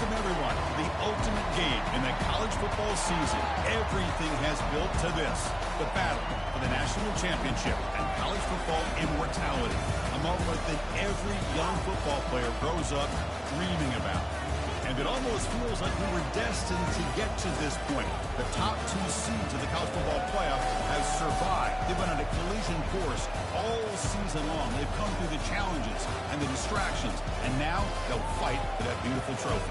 Welcome, everyone, to the ultimate game in the college football season. Everything has built to this, the battle for the national championship and college football immortality, a moment that every young football player grows up dreaming about. And it almost feels like we were destined to get to this point. The top two seeds of the college football playoff have survived. They've been on a collision course all season long. They've come through the challenges and the distractions, and now they'll fight for that beautiful trophy.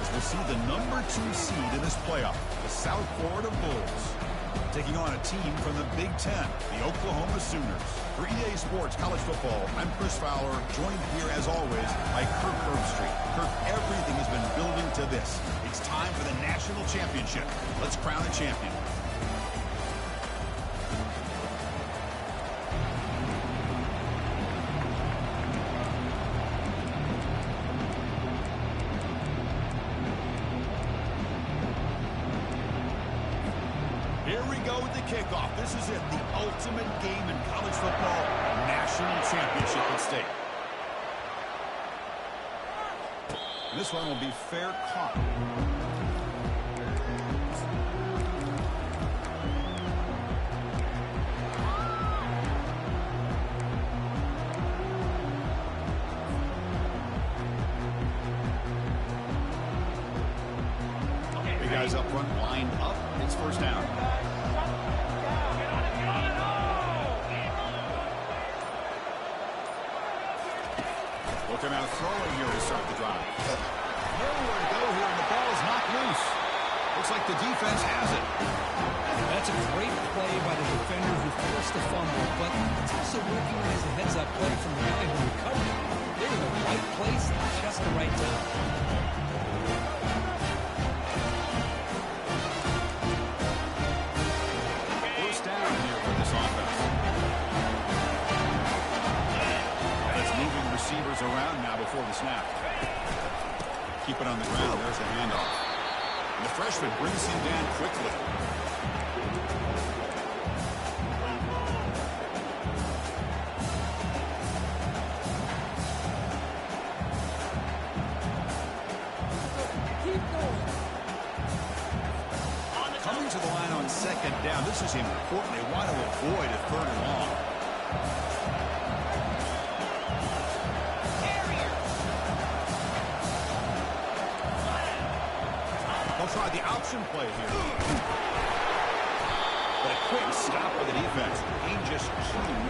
As we'll see the number 2 seed in this playoff, the South Florida Bulls, taking on a team from the Big Ten, the Oklahoma Sooners. For EA Sports College Football, I'm Chris Fowler, joined here as always by Kirk Herbstreit. Kirk, everything has been building to this. It's time for the national championship. Let's crown a champion. Here we go with the kickoff. This is it, the ultimate game in college football, national championship at stake. And this one will be fair caught. Big guys up front, lined up. It's first down. Looking out throwing here to start the drive. Nowhere to go here, and the ball is knocked loose. Looks like the defense has it. That's a great play by the defender who forced the fumble, but it's also recognized a heads-up play from the guy who recovered it. They're in the right place at just the right time. First down here for this offense. And it's moving receivers around now before the snap. Keep it on the ground. There's the handoff. And the freshman brings him down quickly. Coming to the line on second down. This is important. They want to avoid a 3rd and long. They'll try the option play here. But a quick stop by the defense. Gain just 2,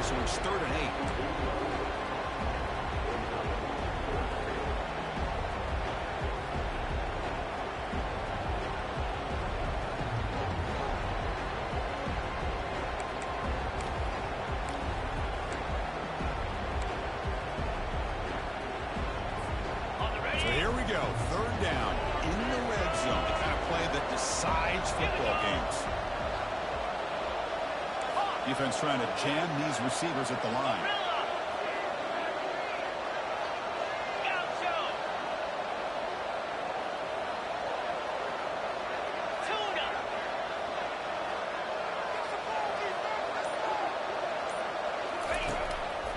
so it's 3rd and 8. So here we go, 3rd down in the red zone, the kind of play that decides football games. Defense trying to jam these receivers at the line.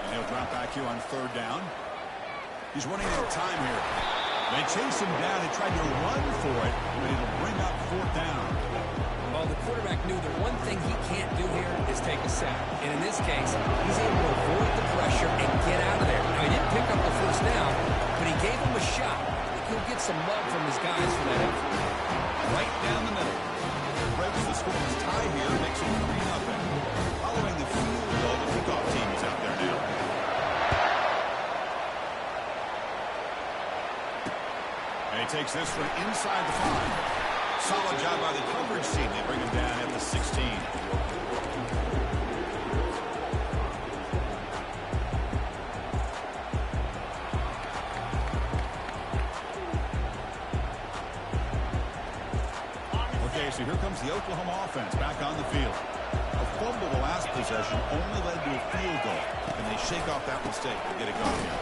And he'll drop back here on 3rd down. He's running out of time here. They chase him down. They tried to run for it, but it'll bring up 4th down. Well, the quarterback knew that one thing he can't do here is take a sack. And in this case, he's able to avoid the pressure and get out of there. Now, he didn't pick up the 1st down, but he gave him a shot. I think he'll get some love from his guys for that effort. Right down the middle. Breaks the scoreless tie here, makes it 3-0. Following the field goal, the kickoff team is out there now. And he takes this one inside the 5. Solid job by the coverage team. They bring him down at the 16. Okay, so here comes the Oklahoma offense back on the field. A fumble the last possession only led to a field goal. And they shake off that mistake to get it going here.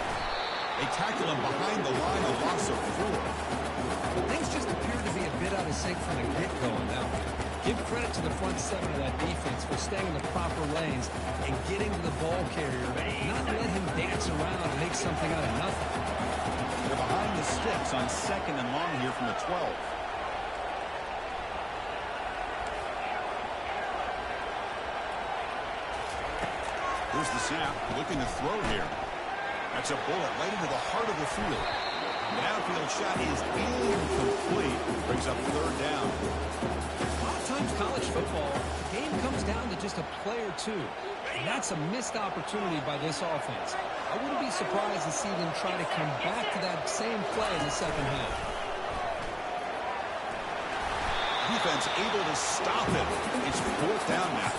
They tackle him behind the line, a loss of 4. Things just appear to be a bit out of sync from the get-go now. Give credit to the front 7 of that defense for staying in the proper lanes and getting to the ball carrier, not let him dance around and make something out of nothing. They're behind the sticks on 2nd and long here from the 12. Here's the snap, looking to throw here. That's a bullet right into the heart of the field. The downfield shot is incomplete. Brings up 3rd down. A lot of times college football, the game comes down to just a play or two. And that's a missed opportunity by this offense. I wouldn't be surprised to see them try to come back to that same play in the second half. Defense able to stop it. It's 4th down now.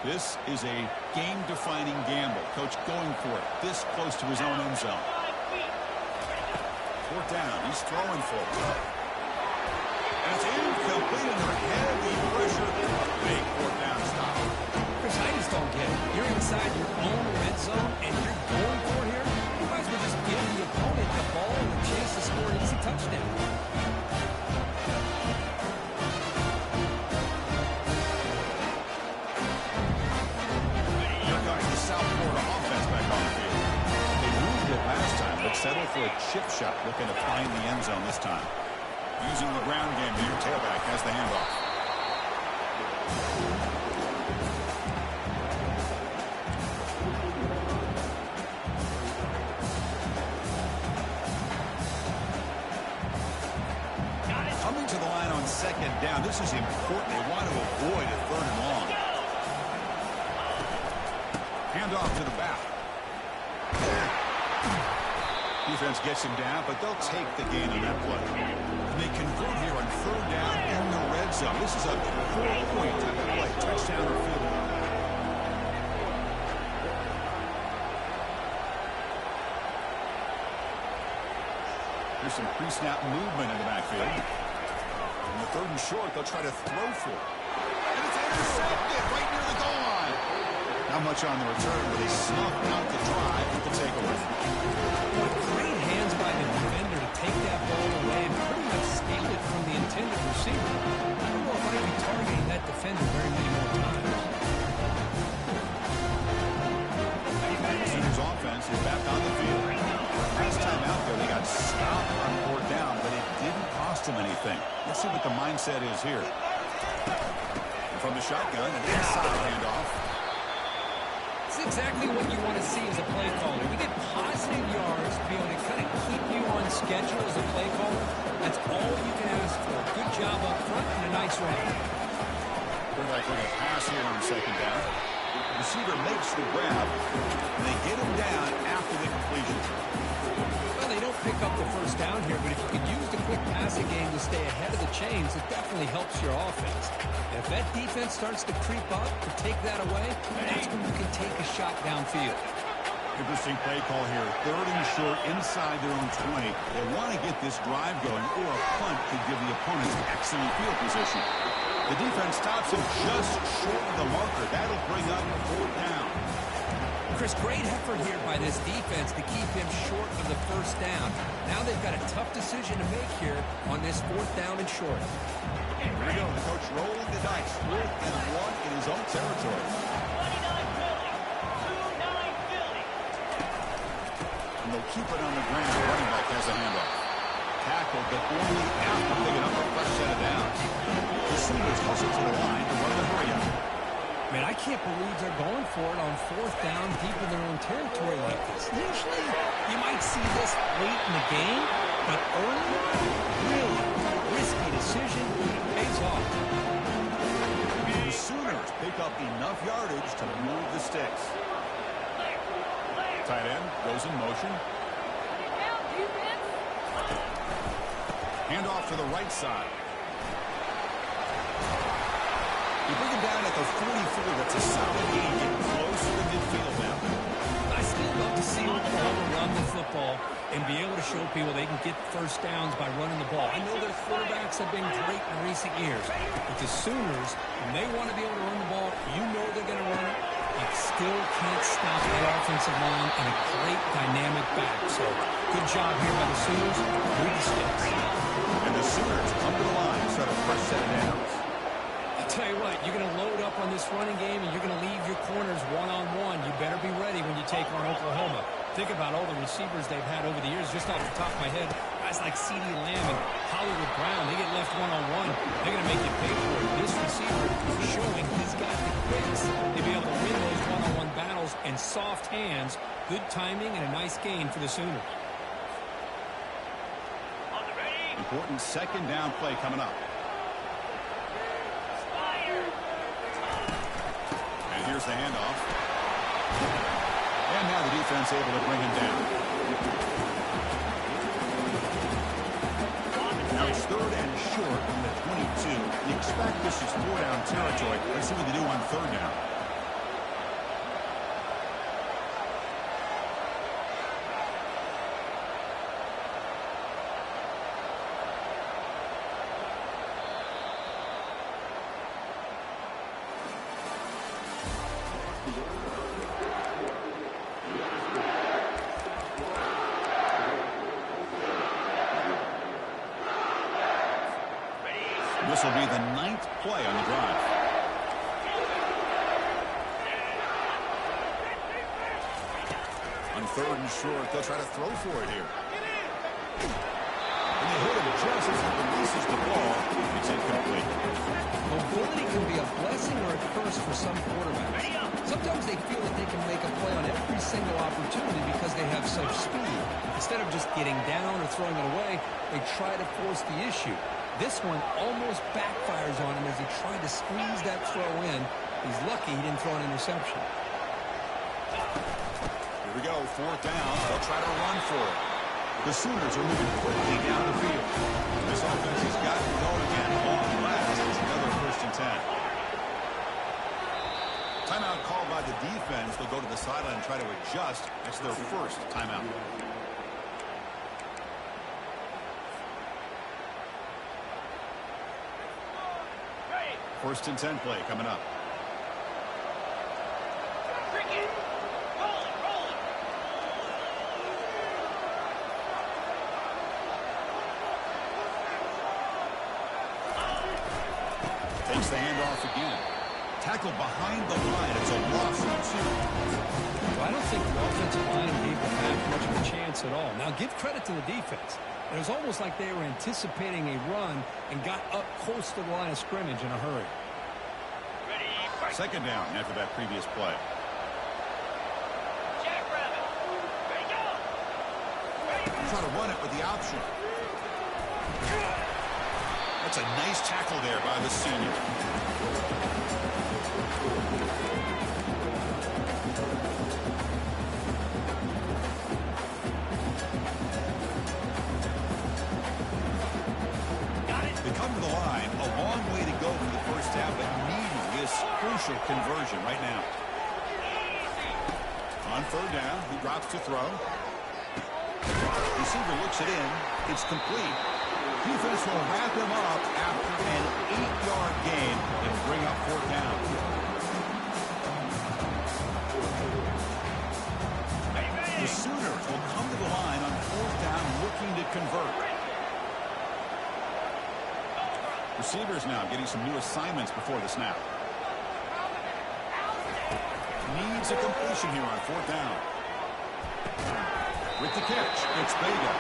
This is a game-defining gamble. Coach going for it this close to his own end zone. 4th down. He's throwing for it. And it's incomplete under heavy pressure. Big 4th down stop. Chris, I just don't get it. You're inside your own red zone, and you're going for it here? You might as well just give the opponent the ball and chase to score an easy touchdown. Settle for a chip shot, looking to find the end zone this time. Using the ground game here, tailback has the handoff. Coming to the line on 2nd down. This is important. They want to avoid a 3rd and long. Handoff to the back. Defense gets him down, but they'll take the gain on that play. And they convert here on 3rd down in the red zone. This is a 4-point type of play. Touchdown or field goal. There's some pre-snap movement in the backfield. On the 3rd and short, they'll try to throw for it. And it's intercepted right near the goal line. Not much on the return, but they snuff out the drive with the takeaway. Great hands by the defender to take that ball away and pretty much steal it from the intended receiver. I don't know if I'd be targeting that defender very many more times. Sooners offense is back on the field. Last time out there, they got stopped on 4th down, but it didn't cost them anything. Let's see what the mindset is here. And from the shotgun, an inside handoff. It's exactly what you want to see as a play caller. You get positive yards to be able to kind of keep you on schedule as a play caller. That's all you can ask for. Good job up front and a nice run. Quarterback with a pass here on 2nd down. The receiver makes the grab, and they get him down after the completion. Well, they don't pick up the 1st down here, but if you could use the quick passing game to stay ahead of the chains, it definitely helps your offense. And if that defense starts to creep up to take that away, that's when you can take a shot downfield. Interesting play call here. 3rd and short inside their own 20. They want to get this drive going, or a punt could give the opponents excellent field position. The defense stops him just short of the marker. That'll bring up 4th down. Chris, great effort here by this defense to keep him short of the 1st down. Now they've got a tough decision to make here on this 4th down and short. Here we go. The coach rolling the dice. 4th and 1 in his own territory. And they'll keep it on the ground. The running back has a handoff. Tackled, but only after picking up a fresh set of downs. The Sooners hustle to the line to run the hurry up. Man, I can't believe they're going for it on 4th down deep in their own territory like this. Usually, you might see this late in the game, but early, really risky decision, pays off. The Sooners pick up enough yardage to move the sticks. Tight end goes in motion. Handoff to the right side. You bring him down at the 44. That's a solid gain, getting closer to midfield now. I still love to see Oklahoma run the football and be able to show people they can get 1st downs by running the ball. I know their quarterbacks have been great in recent years, but the Sooners, when they want to be able to run the ball, you know they're going to run it. still can't stop that offensive line and a great dynamic back. So good job here by the Sooners. Move the sticks. And the Sooners come to the line, start a fresh set of downs. I'll tell you what, you're going to load up on this running game and you're going to leave your corners one-on-one. You better be ready when you take on Oklahoma. Think about all the receivers they've had over the years. Just off the top of my head, guys like CeeDee Lamb and Hollywood Brown, they get left one-on-one. They're going to make you pay for it. This receiver is showing he's got the quickness to be able to win those one-on-one battles and soft hands. Good timing and a nice gain for the Sooners. Important second down play coming up. And here's the handoff. And now the defense able to bring him down. Now it's third and short from the 22. You expect this is four-down territory. Let's see what they do on third down. This will be the 9th play on the drive. On third and short, they'll try to throw for it here. And they hit him just as he releases the ball. It's incomplete. Mobility can be a blessing or a curse for some quarterbacks. Sometimes they feel that they can make a play on every single opportunity because they have such speed. Instead of just getting down or throwing it away, they try to force the issue. This one almost backfires on him as he tried to squeeze that throw in. He's lucky he didn't throw an interception. Here we go, fourth down. They'll try to run for it. The Sooners are moving quickly down the field. This offense has got it going again. Long last, it's another 1st and 10. Timeout called by the defense. They'll go to the sideline and try to adjust. That's their first timeout. 1st and 10 play coming up. Takes the handoff again. Tackle behind the line. It's a loss of 2. Well, I don't think the offensive line gave the back much of a chance at all. Now, give credit to the defense. It was almost like they were anticipating a run and got up close to the line of scrimmage in a hurry. Second down after that previous play. Try to run it with the option. That's a nice tackle there by the senior. They come to the line. A long way to go for the first half, but needing this crucial conversion right now. On third down, he drops to throw. Receiver looks it in. It's complete. Defense will wrap him up after an 8-yard gain and bring up fourth down. The Sooners will come to the line on fourth down looking to convert. Receivers now getting some new assignments before the snap. Needs a completion here on fourth down. With the catch, it's Vega.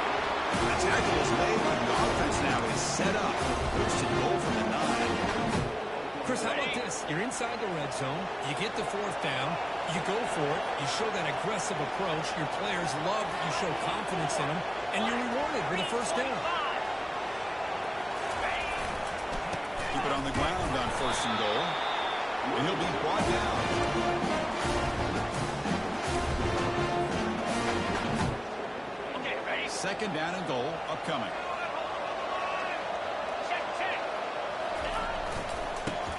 The tackle is made, but the offense now is set up. First and goal from the 9. Chris, how about this? You're inside the red zone. You get the fourth down. You go for it. You show that aggressive approach. Your players love that you show confidence in them. And you're rewarded with a first down. Keep it on the ground on first and goal. And he'll be brought down. Second down and goal upcoming.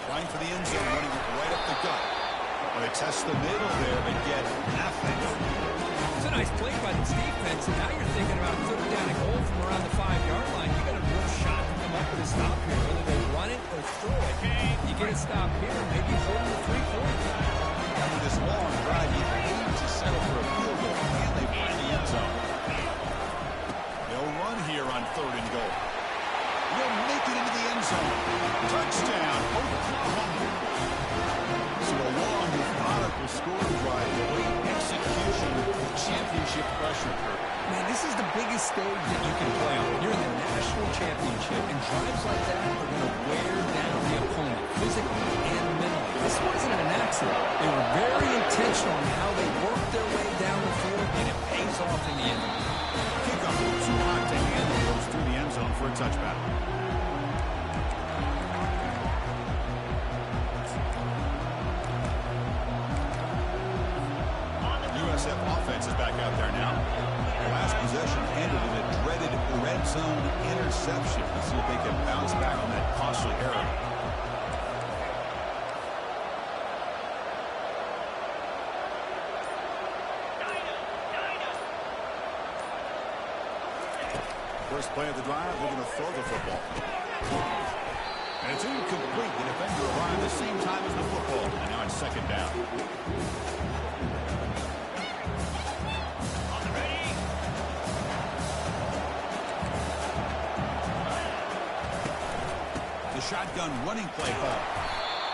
Trying for the end zone, running it right up the gut. Well, they test the middle there, but get nothing. It's a nice play by this defense, and now you're thinking about third down and goal from around the 5-yard line. You got a real shot to come up with a stop here, whether they run it or throw it. You get a stop here, maybe hold the 3 points. After this long drive, you need to settle for a field goal, and they find the end zone. They'll run here on 3rd and goal. They'll make it into the end zone. Touchdown, Oklahoma. So a long, methodical scoring drive, great execution, championship pressure. Man, this is the biggest stage that you can play on. You're in the national championship, and drives like that are going to wear down the opponent, physically and mentally. This wasn't an accident. They were very intentional in how they worked their way down the field, and it pays off in the end. Kickoff too hot to handle, goes through the end zone for a touchback. USF offense is back out there now. The last possession ended in a dreaded red zone interception. Let's see if they can bounce back on that costly error. First play of the drive, they're going to throw the football. And it's incomplete. The defender arrived the same time as the football. And now it's 2nd down. The shotgun running play ball.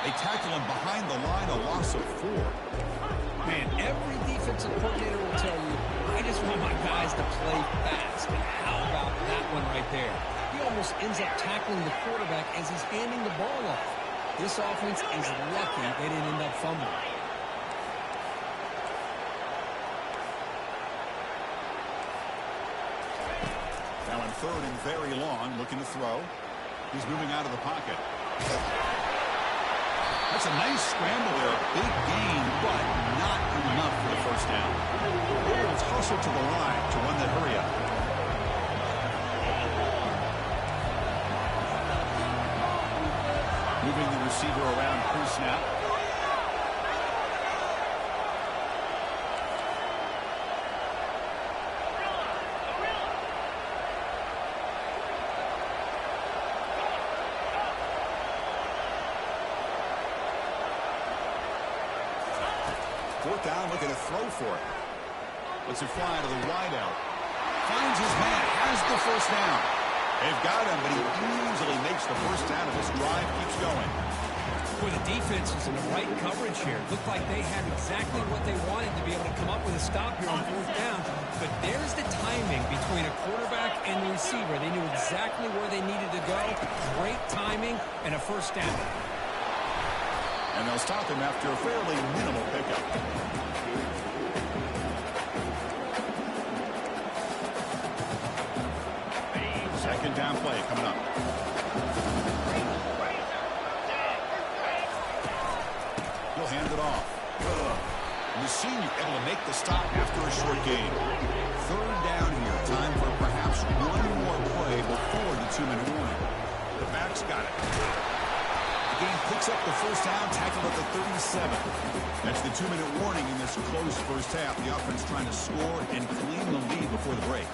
They tackle him behind the line, a loss of 4. Man, every defensive coordinator will tell you, I just want my guys to play fast. And how about that one right there? He almost ends up tackling the quarterback as he's handing the ball off. This offense is lucky they didn't end up fumbling. Now on 3rd and very long, looking to throw. He's moving out of the pocket. That's a nice scramble there. Big gain, but not enough for the first down. Bulls hustle to the line to run that hurry up. Moving the receiver around pre-snap. Fourth down, looking to throw for it. Lets it fly to the wideout. Finds his man, has the first down. They've got him, but he easily makes the first down, and this drive keeps going. Boy, the defense was in the right coverage here. Looked like they had exactly what they wanted to be able to come up with a stop here on 4th down. But there's the timing between a quarterback and the receiver. They knew exactly where they needed to go. Great timing and a first down. And they'll stop him after a fairly minimal pickup. Second down play coming up. He'll hand it off. And the senior able to make the stop after a short gain. 3rd down here. Time for perhaps one more play before the 2-minute warning. The back's got it. The game picks up the first down, tackled at the 37. That's the 2-minute warning in this close first half. The offense trying to score and claim the lead before the break.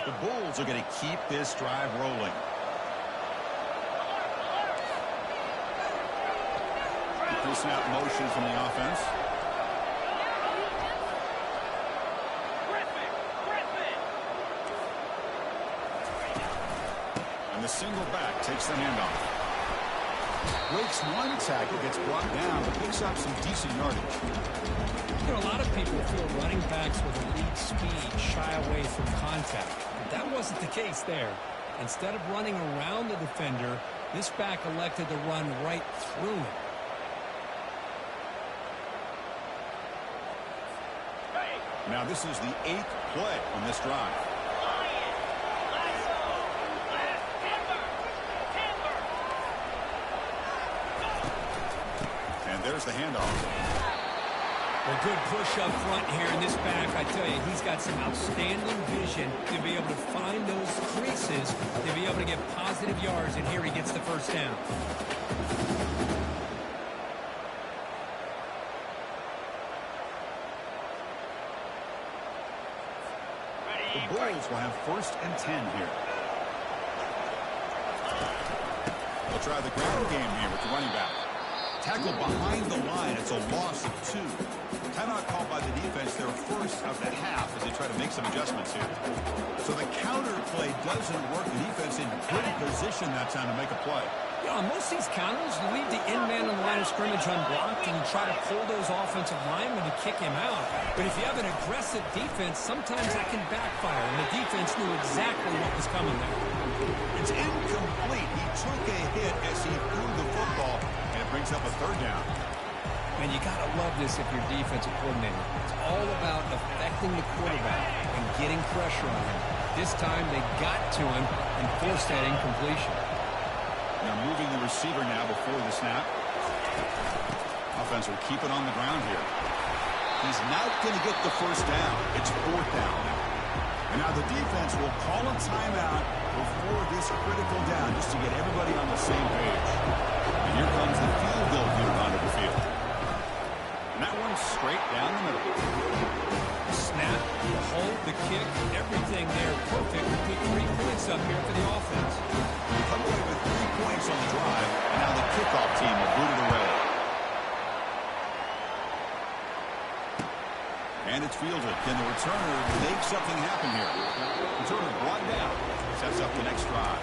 The Bulls are going to keep this drive rolling. The pre-snap motion from the offense. And the single back takes the handoff. Breaks one tackle, gets brought down, but picks up some decent yardage. You know, a lot of people feel running backs with elite speed shy away from contact. But that wasn't the case there. Instead of running around the defender, this back elected to run right through him. Now this is the 8th play on this drive. And there's the handoff. A good push up front here in this back. I tell you, he's got some outstanding vision to be able to find those creases, to be able to get positive yards, and here he gets the first down. The Bulls will have 1st and 10 here. try the ground game here with the running back. Tackle behind the line. It's a loss of 2. Timeout called by the defense, their first of the half, as they try to make some adjustments here. So the counter play doesn't work. The defense in good position that time to make a play. You know, on most of these counters, you leave the end man on the line of scrimmage unblocked and you try to pull those offensive linemen to kick him out. But if you have an aggressive defense, sometimes that can backfire, and the defense knew exactly what was coming there. It's incomplete. He took a hit as he threw the football, and it brings up a 3rd down. And you got to love this if you're defensive coordinator. It's all about affecting the quarterback and getting pressure on him. This time they got to him and forced that incompletion. They're moving the receiver now before the snap. Offense will keep it on the ground here. He's not going to get the first down. It's 4th down. And now the defense will call a timeout before this critical down just to get everybody on the same page. And here comes the field goal unit onto the field. And that one's straight down the middle. The snap, the hold, the kick, everything there perfect to put 3 points up here for the offense. They come away with 3 points on the drive, and now the kickoff team will boot it away. And it's fielded. Can the returner make something happen here? Returner brought down. Sets up the next drive.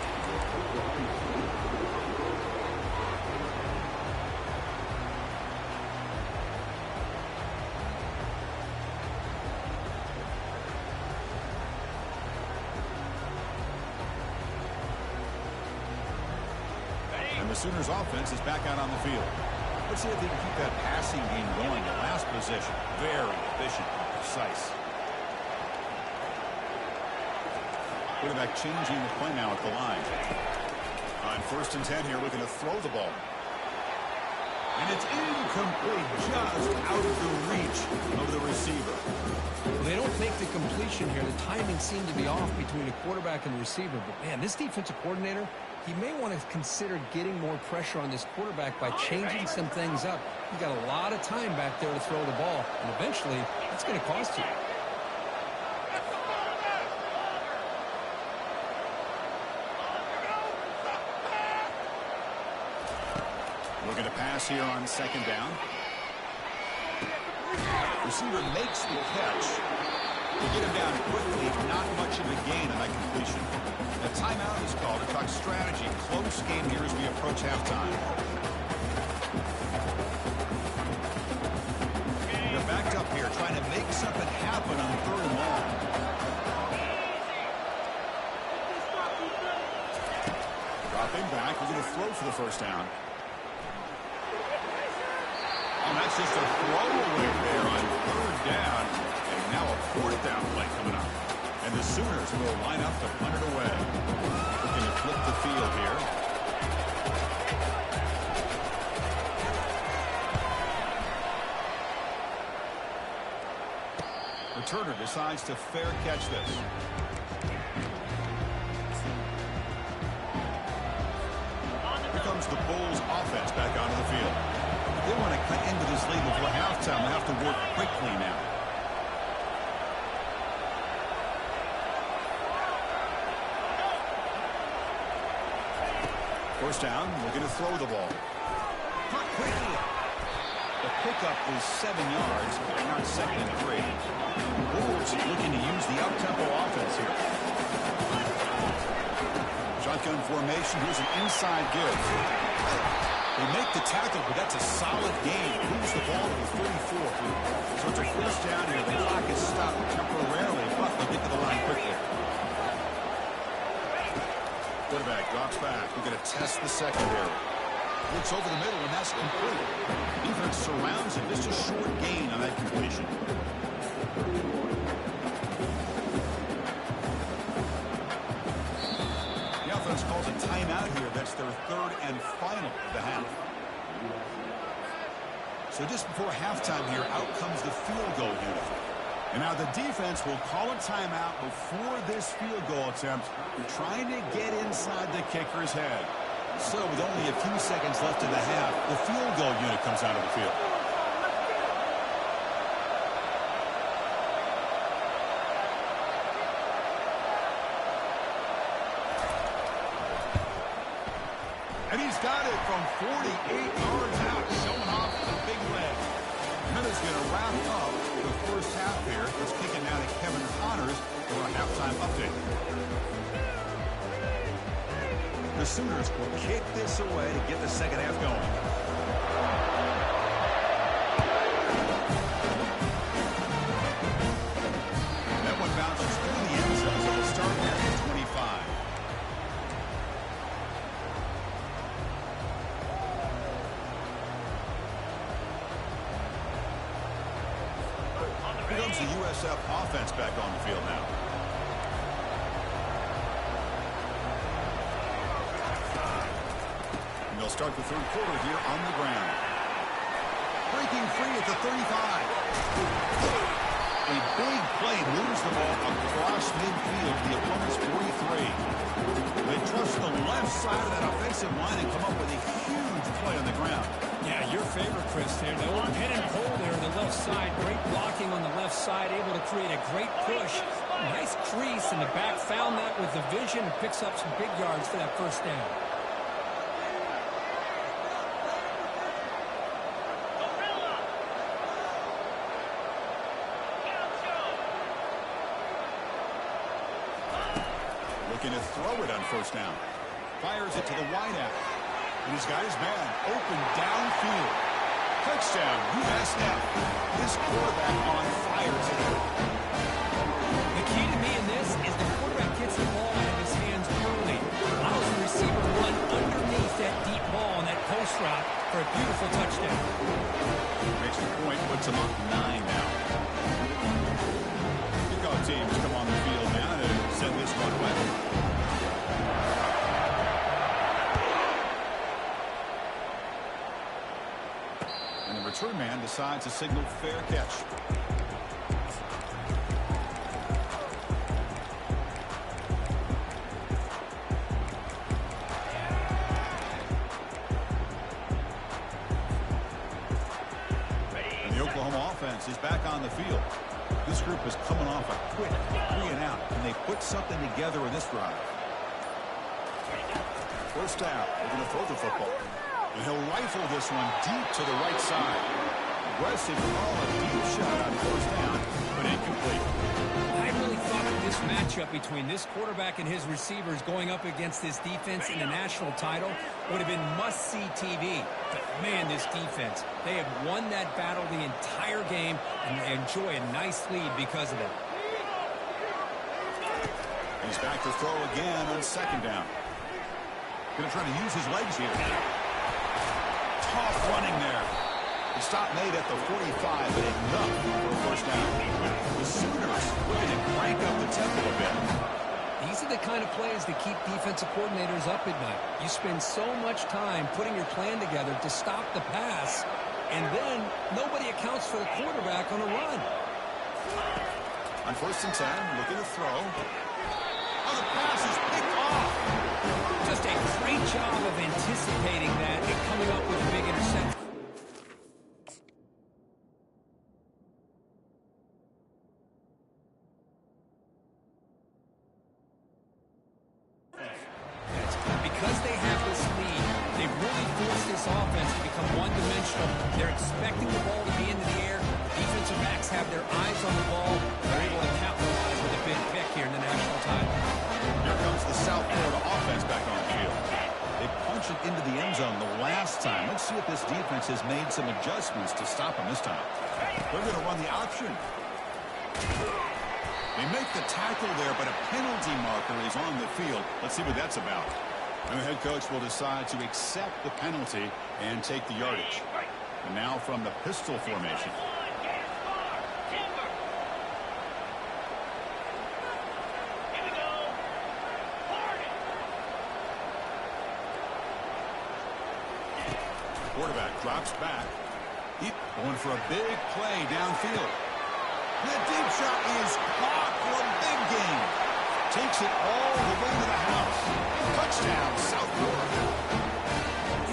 And the Sooners offense is back out on the field. Let's see if they can keep that passing game going. The last possession, very efficient and precise. Quarterback changing the play now at the line. On 1st and 10 here, looking to throw the ball. And it's incomplete, just out of the reach of the receiver. Well, they don't make the completion here. The timing seemed to be off between the quarterback and the receiver. But, man, this defensive coordinator, he may want to consider getting more pressure on this quarterback by changing some things up. You got a lot of time back there to throw the ball, and eventually it's going to cost you. Looking to pass here on 2nd down. Receiver makes the catch. To get him down quickly, not much of a gain on that completion. A timeout is called to talk strategy. Close game here as we approach halftime. They're backed up here trying to make something happen on 3rd and long. Dropping back. We're going to throw for the 1st down. And that's just a throwaway there on 3rd down. And now a 4th down play coming up. And the Sooners will line up to punt it away. Looking to flip the field here. Returner decides to fair catch this. Here comes the Bulls offense back onto the field. They want to cut into this lead before halftime. They have to work quickly now. First down, looking to throw the ball. Caught quickly. The pickup is 7 yards, not 2nd and 3. Bulls looking to use the up-tempo offense here. Shotgun formation. Here's an inside give. They make the tackle, but that's a solid gain. Moves the ball to the 34. So it's a 1st down here. The clock is stopped temporarily, but they'll get to the line quickly. Quarterback drops back. We're going to test the secondary. Looks over the middle, and that's complete. Defense surrounds him. Just a short gain on that completion. The offense calls a timeout here. That's their 3rd and final of the half. So just before halftime here, out comes the field goal unit. And now the defense will call a timeout before this field goal attempt, trying to get inside the kicker's head. So with only a few seconds left in the half, the field goal unit comes out of the field. And he's got it from 48 yards out, showing off the big leg. Minutes going to wrap up the first half here. Let's kick it now to Kevin Connors for a halftime update. The Sooners will kick this away to get the second half going. That one bounces through the end zone, so we'll start at the 25. Here comes the USF offense back on the field now. And they'll start the third quarter here on the ground. Breaking free at the 35. A big play moves the ball across midfield to the opponent's 43. They trust the left side of that offensive line and come up with a huge play on the ground. Yeah, your favorite, Chris, there. The old pin and pull there on the left side. Great blocking on the left side, able to create a great push. Nice crease, and the back found that with the vision and picks up some big yards for that first down. Looking to throw it on first down. Fires it to the wideout. And he's got his man open downfield. Touchdown, USF. This quarterback on fire today. The key to me in this is the quarterback gets the ball out of his hands early. Allows the receiver to run underneath that deep ball on that post route for a beautiful touchdown. Makes the point, puts him up 9 now. Kickoff teams come on the field now to send this one away. And the return man decides to signal fair catch. And the Oklahoma offense is back on the field. This group is coming off a quick 3 and out, and they put something together in this drive. First down, they're going to throw the football. And he'll rifle this one deep to the right side. Aggressive call, a deep shot on first down, but incomplete. I really thought that this matchup between this quarterback and his receivers going up against this defense in the national title would have been must-see TV. But, man, this defense, they have won that battle the entire game, and they enjoy a nice lead because of it. He's back to throw again on second down. Going to try to use his legs here. Tough running there. The stop made at the 45, but enough for a first down. The Sooners looking to crank up the tempo a bit. These are the kind of plays that keep defensive coordinators up at night. You spend so much time putting your plan together to stop the pass, and then nobody accounts for the quarterback on a run. On first and 10, looking to throw. Oh, the pass is picked off. Just a great job of anticipating that and coming up with a big interception. Because they have this lead, they've really forced this offense to become one-dimensional. They're expecting the ball to be into the air. Defensive backs have their eyes on the ball. They're able to capitalize with a big pick here in the national title. Here comes the South Florida offense back on the field. They punched it into the end zone the last time. Let's see if this defense has made some adjustments to stop them this time. They're going to run the option. They make the tackle there, but a penalty marker is on the field. Let's see what that's about. And the head coach will decide to accept the penalty and take the yardage. And now from the pistol formation. Quarterback drops back. Going for a big play downfield. The deep shot is caught for a big gain. Takes it all the way to the house. Touchdown, South Florida.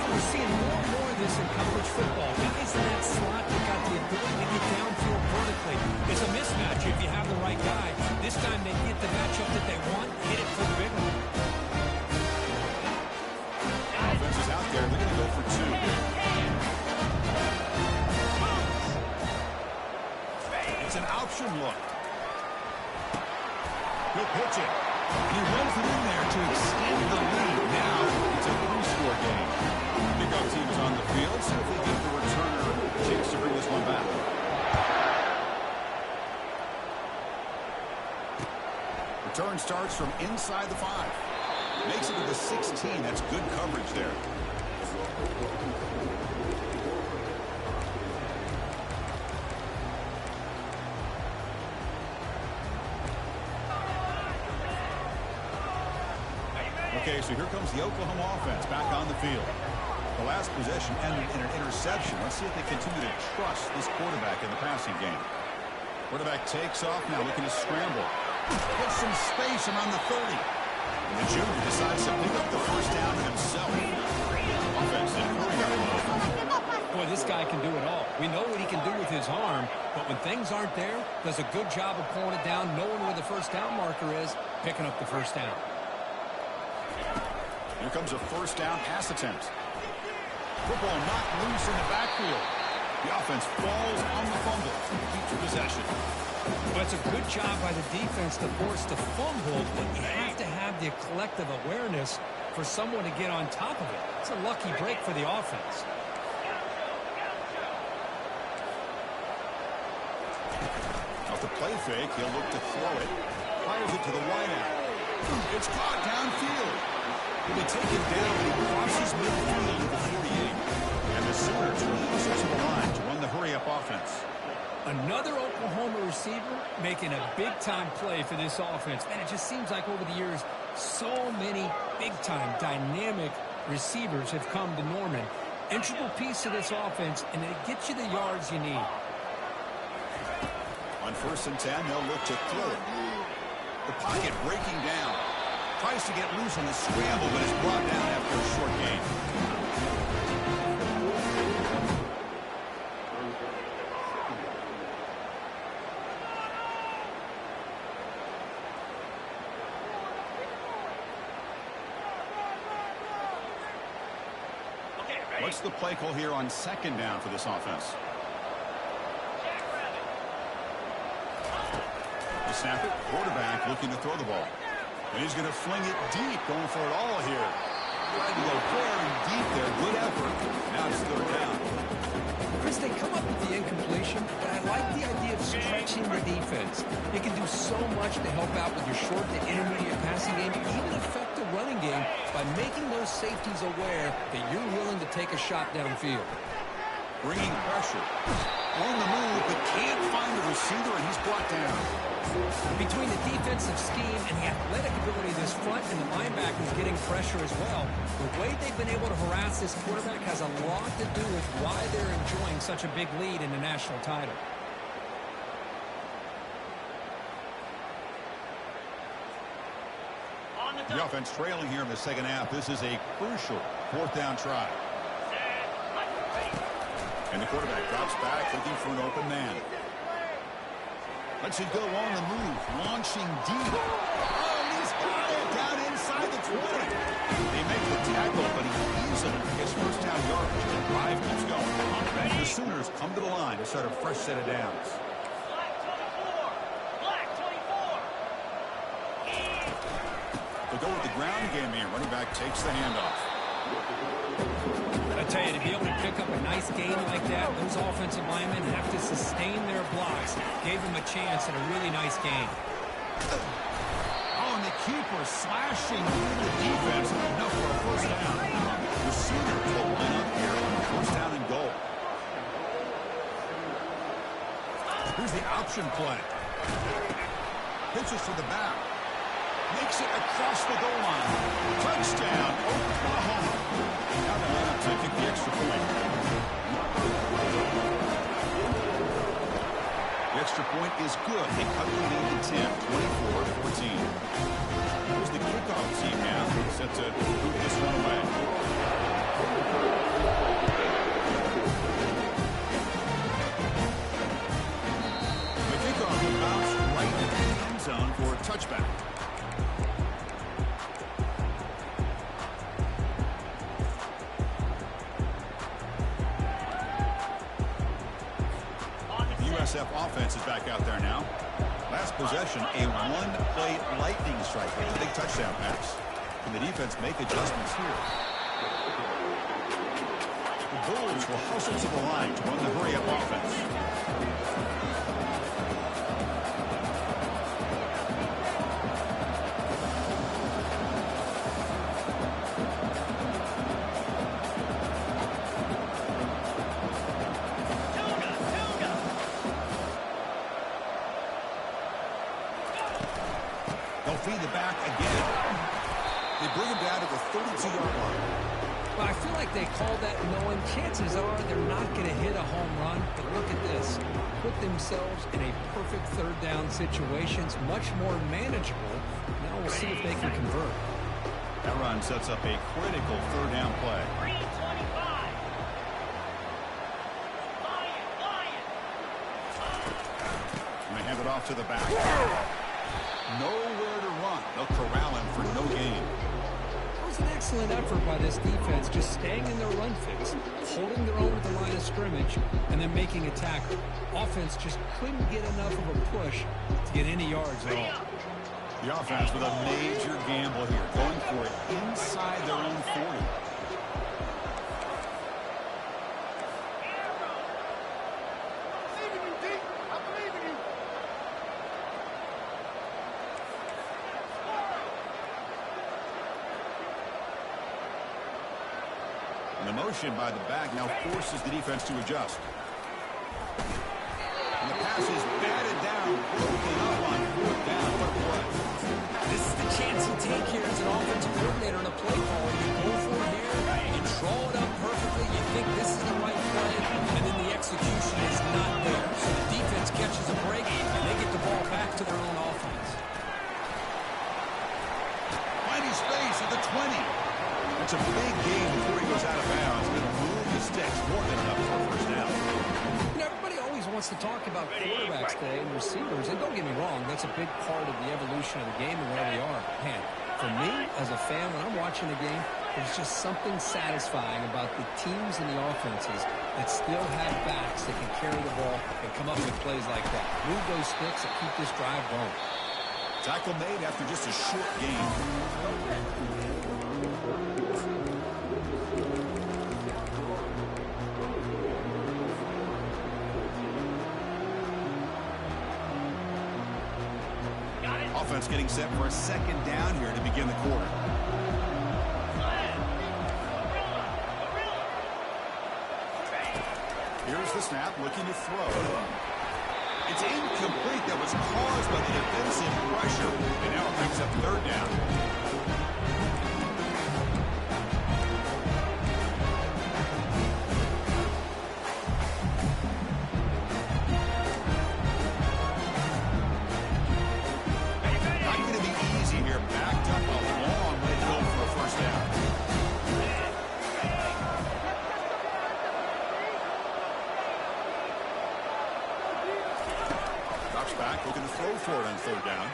We're seeing more and more of this in college football. Guys in that slot that got the ability to get downfield vertically. It's a mismatch if you have the right guy. This time they get the matchup that they want, hit it for the big one. Offense is option look. He'll pitch it. He runs it in there to extend the lead. Now it's a 3-score game. Pickup team is on the field, so if they give the returner a chance to bring this one back. Return starts from inside the 5. Makes it to the 16. That's good coverage there. Okay, so here comes the Oklahoma offense back on the field. The last possession ended in an interception. Let's see if they continue to trust this quarterback in the passing game. Quarterback takes off now, looking to scramble. Gets some space and on the 30. And the junior decides to pick up the first down himself. Offense didn't hurry up. Boy, this guy can do it all. We know what he can do with his arm, but when things aren't there, does a good job of pulling it down, knowing where the first down marker is, picking up the first down. Here comes a first down pass attempt. Football knocked loose in the backfield. The offense falls on the fumble. Keeps possession. Well, it's a good job by the defense to force the fumble, but you have to have the collective awareness for someone to get on top of it. It's a lucky break for the offense. Off the play fake, he'll look to throw it. Fires it to the wideout. It's caught downfield. He'll be taken down when he crosses midfield to the 48. And the Sooners release it to the line to run the hurry-up offense. Another Oklahoma receiver making a big-time play for this offense. Man, it just seems like over the years, so many big-time, dynamic receivers have come to Norman. Integral piece of this offense, and it gets you the yards you need. On 1st and 10, they'll look to throw it. The pocket breaking down. Tries to get loose on the scramble, but is brought down after a short gain. What's the play call here on 2nd down for this offense? The snap it, quarterback looking to throw the ball. And he's going to fling it deep, going for it all here. Trying to go very deep there. Good effort. Now it's 3rd down. Chris, they come up with the incompletion, but I like the idea of stretching the defense. You can do so much to help out with your short to intermediate passing game, even affect the running game by making those safeties aware that you're willing to take a shot downfield. Bringing pressure. On the move, but can't find the receiver, and he's brought down. Between the defensive scheme and the athletic ability of this front and the linebackers getting pressure as well, the way they've been able to harass this quarterback has a lot to do with why they're enjoying such a big lead in the national title. The offense trailing here in the 2nd half. This is a crucial 4th down try. And the quarterback drops back, looking for an open man. Lets it go on the move, launching deep. Oh, and he's got it down inside the 20. They make the tackle, but he easily gets first down yardage. The drive keeps going. The Sooners come to the line to start a fresh set of downs. They'll go with the ground game here. Running back takes the handoff. I tell you, to be able to pick up a nice gain like that, those offensive linemen have to sustain their blocks. Gave them a chance at a really nice gain. Oh, and the keeper slashing through the defense. Enough for a first down. The Sooners will line up here on 1st down and goal. Here's the option play. Pitches to the back. Makes it across the goal line. Touchdown, Oklahoma. Now the line up to kick the extra point. The extra point is good. They cut the lead to 10, 24-14. Here's the kickoff team now, set to move this one away. The kickoff will bounce right into the end zone for a touchback. USF offense is back out there now. Last possession, a one-play lightning strike with a big touchdown pass. Can the defense make adjustments here? The Bulls will hustle to the line to run the hurry-up offense. They'll feed the back again. They bring him down to the 32-yard line. Well, I feel like they called that knowing chances are they're not going to hit a home run. But look at this. Put themselves in a perfect third down situation. It's much more manageable. Now we'll see if they can convert. That run sets up a critical third down play. 325. And they hand it off to the back. Nowhere to run. They'll corral him for no gain. It was an excellent effort by this defense, just staying in their run fix, holding their own at the line of scrimmage, and then making a tackle. Offense just couldn't get enough of a push to get any yards at all. The offense with a major gamble here, going for it inside their own 40. And the motion by the back now forces the defense to adjust. And the pass is batted down, broken up on fourth down. What a play. This is the chance you take here as an offensive coordinator and a play caller. You go for it here, you draw it up perfectly, you think this is the right play, and then the execution is not there. So the defense catches a break, and they get the ball back to their own offense. Finding space at the 20. It's a big game before he goes out of bounds. It'll move the sticks more than enough for a first down. You know, everybody always wants to talk about quarterbacks today and receivers, and don't get me wrong, that's a big part of the evolution of the game and where we are. Man, for me, as a fan, when I'm watching the game, there's just something satisfying about the teams and the offenses that still have backs that can carry the ball and come up with plays like that. Move those sticks and keep this drive going. Tackle made after just a short game. Offense getting set for a second down here to begin the quarter. Here's the snap, looking to throw. It's incomplete. That was caused by the defensive pressure. And now it brings up third down. Not going to be easy here. Backed up a long way to go for a first down. Drops back, looking to throw for it on third down.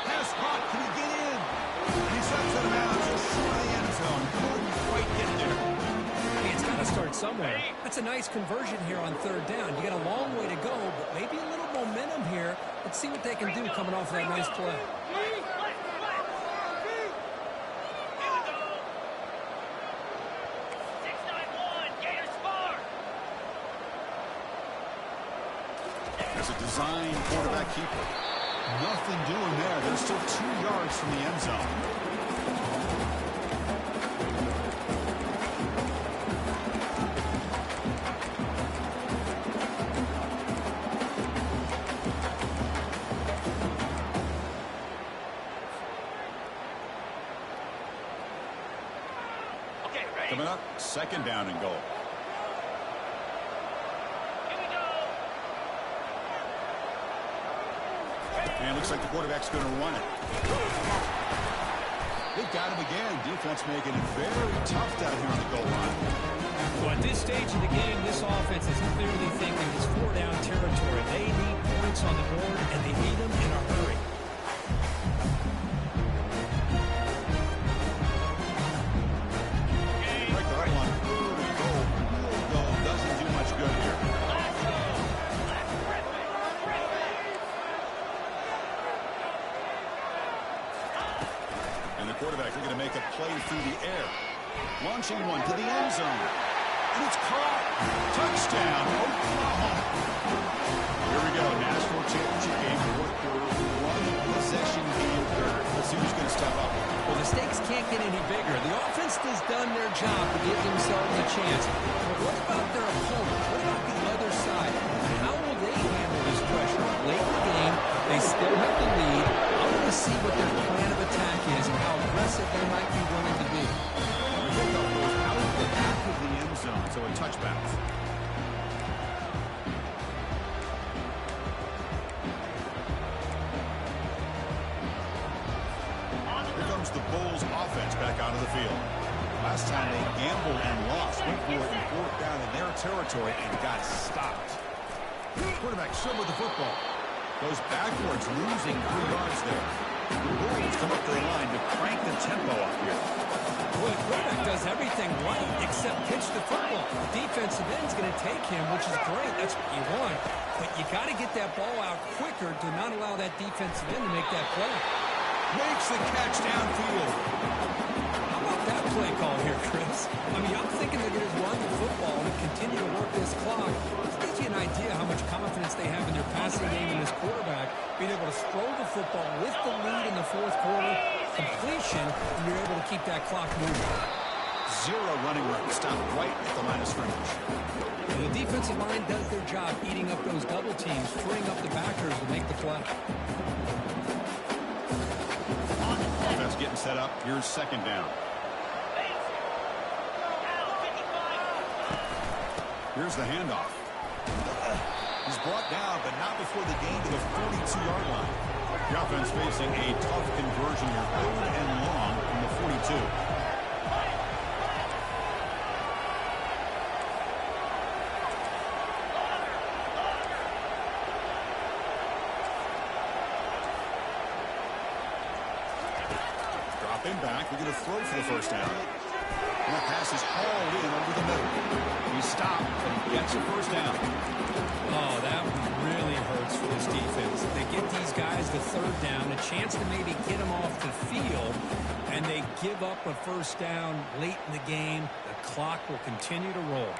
Pass caught, can he get in? And he steps out of bounds just short of the end zone. Couldn't quite get there. Hey, it's got to start somewhere. That's a nice conversion here on third down. You got a long way to go, but maybe a little momentum here. Let's see what they can do coming off of that nice play. There's a design quarterback keeper. Nothing doing there. They're still 2 yards from the end zone. Coming up, second down and goal. And it looks like the quarterback's going to run it. They've got him again. Defense making it very tough down here on the goal line. Well, at this stage of the game, this offense is clearly thinking it's 4-down territory. They need points on the board, and they need them in a hurry. Break the huddle on third and goal. Field goal doesn't do much good here. launching one to the end zone. And it's caught. Touchdown, Oklahoma. Here we go, national championship game, fourth quarter, one-possession game third. Let's see who's going to step up. Well, the stakes can't get any bigger. The offense has done their job to give themselves a chance. But what about their opponent? What about the other side? How will they handle this pressure? Late in the game, they still have the lead. I want to see what their plan of attack is and how aggressive they might be willing to be. The pickup goes out of the back of the end zone, so a touchback. The Bulls offense back out of the field. Last time they gambled and lost, went for it and fourth down in their territory and got stopped. Quarterback still with the football. Goes backwards, losing 3 yards there. The Bulls come up to the line to crank the tempo up here. Well, the quarterback does everything right except pitch the football. The defensive end's going to take him, which is great. That's what you want. But you got to get that ball out quicker to not allow that defensive end to make that play. Makes the catch downfield. How about that play call here, Chris? I mean, I'm thinking they're going to run the football and continue to work this clock. This gives you an idea how much confidence they have in their passing game and this quarterback being able to throw the football with the lead in the fourth quarter, completion, and you're able to keep that clock moving. 0 running room. Stop right at the line of scrimmage. And the defensive line does their job eating up those double teams, freeing up the backers to make the play. Offense getting set up. Here's second down. Here's the handoff. He's brought down, but not before the gain to the 42-yard line. The offense facing a tough conversion here, 3rd and long from the 42. Back. We're going to throw for the first down. And that pass is hauled in over the middle. He stopped, but he gets a first down. Oh, that really hurts for this defense. They get these guys the 3rd down, a chance to maybe get them off the field, and they give up a first down late in the game. The clock will continue to roll.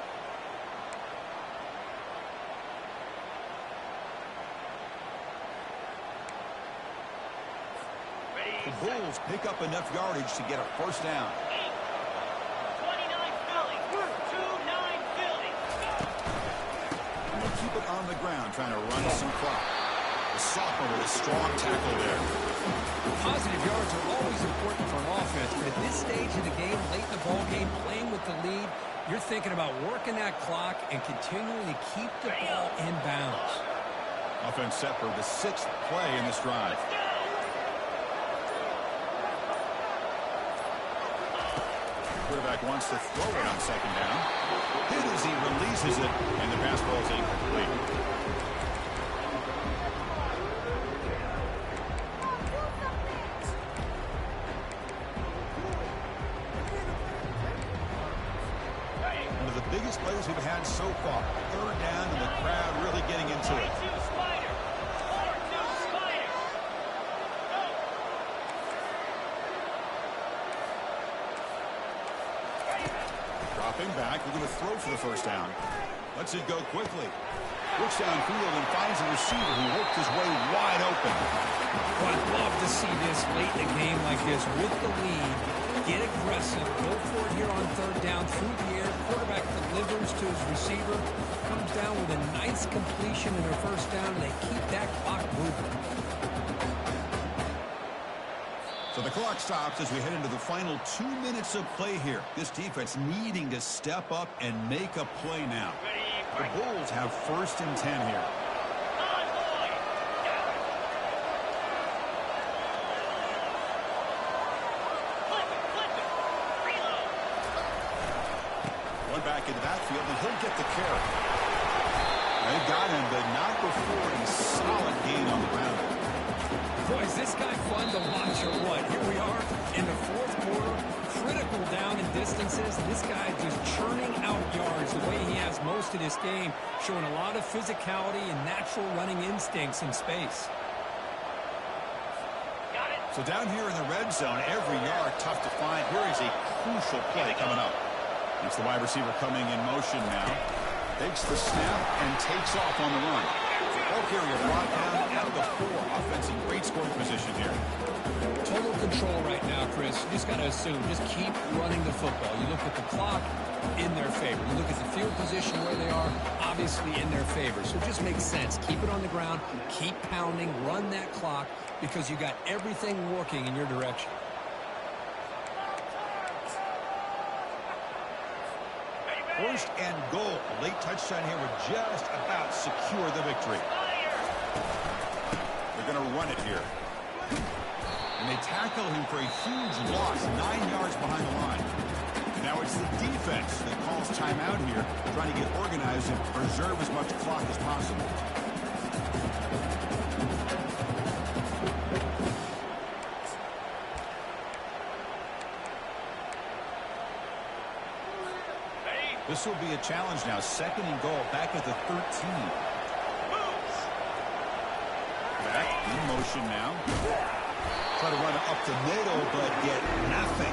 The Bulls pick up enough yardage to get a first down. 29 Philly. 2-9 Philly. And they'll keep it on the ground, trying to run some clock. The sophomore with a strong tackle there. Positive yards are always important for an offense, but at this stage of the game, late in the ball game, playing with the lead, you're thinking about working that clock and continuing to keep the ball in bounds. Offense set for the 6th play in this drive. Quarterback wants to throw it on second down. Hit as he releases it, and the pass ball is incomplete. One of the biggest plays we've had so far. 3rd down, and the crowd really getting into it. Dropping back, we're going to throw for the first down. Lets it go quickly. Looks downfield and finds a receiver who worked his way wide open. Well, I'd love to see this late in a game like this with the lead. Get aggressive. Go for it here on 3rd down through the air. Quarterback delivers to his receiver. Comes down with a nice completion in their first down, and they keep that clock moving. So the clock stops as we head into the final 2 minutes of play here. This defense needing to step up and make a play now. The Bulls have 1st and 10 here. One back in the backfield, and he'll get the carry. They got him, but not before a solid gain on the ground. Boy, is this guy fun to watch or what? Here we are in the 4th quarter, critical down in distances. This guy just churning out yards the way he has most of this game, showing a lot of physicality and natural running instincts in space. So down here in the red zone, every yard tough to find. Here is a crucial play coming up. It's the wide receiver coming in motion now. Takes the snap and takes off on the run. Ball carrier brought down out of the 4. Offense in great scoring position here. Total control right now, Chris. You just got to assume. Just keep running the football. You look at the clock, in their favor. You look at the field position where they are, obviously in their favor. So it just makes sense. Keep it on the ground. Keep pounding. Run that clock because you got everything working in your direction. First and goal. A late touchdown here would just about secure the victory. They're going to run it here. And they tackle him for a huge loss, 9 yards behind the line. And now it's the defense that calls timeout here, trying to get organized and preserve as much clock as possible. This will be a challenge now. Second and goal, back at the 13. Back in motion now. Try to run it up the middle, but get nothing.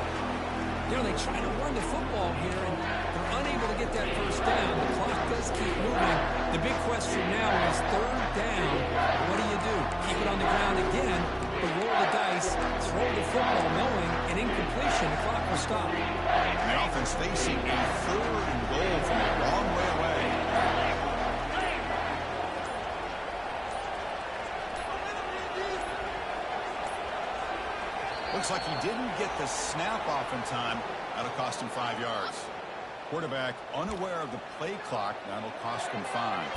You know, they try to run the football here, and they're unable to get that first down. The clock does keep moving. The big question now is third down. What do? Keep it on the ground again, but roll the dice, throw the football, knowing an incompletion, the clock will stop. And the offense facing a third and goal from a long way away. Looks like he didn't get the snap off in time. That'll cost him 5 yards. Quarterback unaware of the play clock. That'll cost him 5.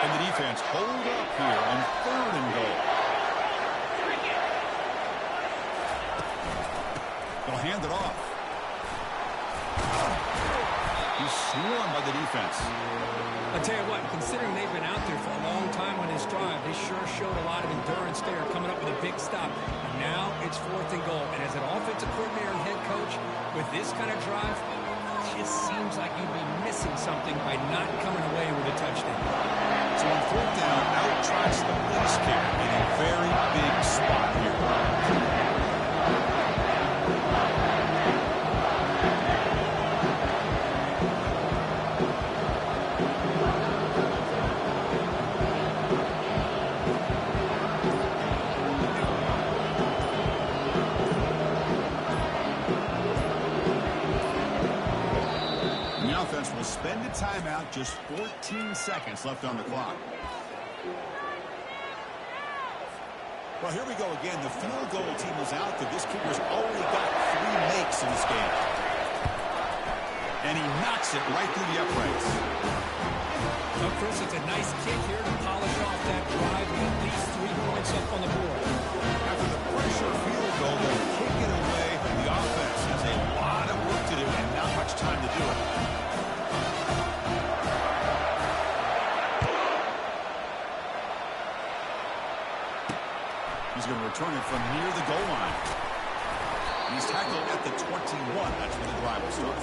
And the defense hold up here on third and goal. They'll hand it off. He's swarmed by the defense. I'll tell you what, considering they've been out there for a long time on this drive, they sure showed a lot of endurance there, coming up with a big stop. And now it's fourth and goal. And as an offensive coordinator and head coach, with this kind of drive, it just seems like you'd be missing something by not coming away with a touchdown. So on fourth down, out tries the place kick in a very big spot here. Will spend a timeout, just 14 seconds left on the clock. Well, here we go again. The field goal team is out there. This kicker's already got 3 makes in this game. And he knocks it right through the uprights. Well, Chris, it's a nice kick here to polish off that drive. At least 3 points up on the board. After the pressure field goal, they'll kick it away. The offense has a lot of work to do and not much time to do it. He's going to return it from near the goal line. He's tackled at the 21. That's where the drive will start.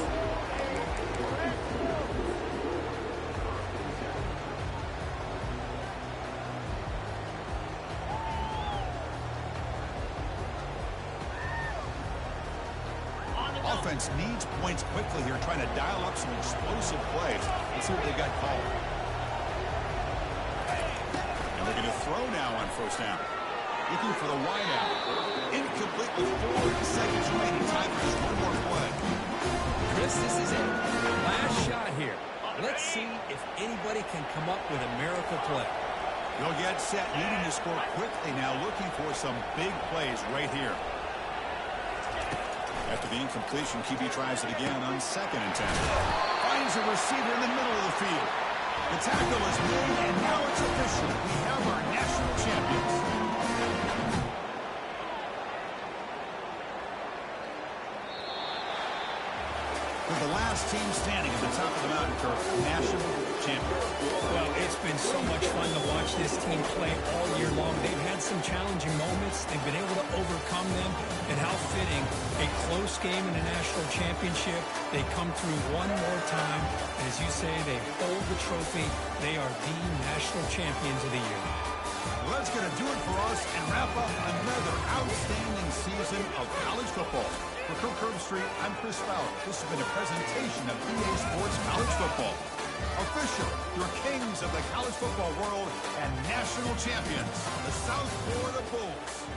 Offense needs points quickly here, trying to dial up some explosive plays. Let's see what they got called. And we're going to throw now on first down. Looking for the wideout. Incomplete with 4 seconds remaining. Time for just one more play. Chris, this is it. Last shot here. Let's see if anybody can come up with a miracle play. They'll get set, needing to score quickly now, looking for some big plays right here. After the incompletion, QB tries it again on 2nd and 10. Finds a receiver in the middle of the field. The tackle is made, and now it's official. We have our national champions. With the last team standing at the top of the mountain for national champions. Well, it's been so much fun to watch this team play all year long. They've had some challenging moments. They've been able to overcome them. And how fitting, a close game in the national championship. They come through one more time. And as you say, they hold the trophy. They are the national champions of the year. Well, that's going to do it for us and wrap up another outstanding season of college football. For Cook Street, I'm Chris Fowler. This has been a presentation of EA Sports College Football. Official, your kings of the college football world and national champions, the South Florida Bulls.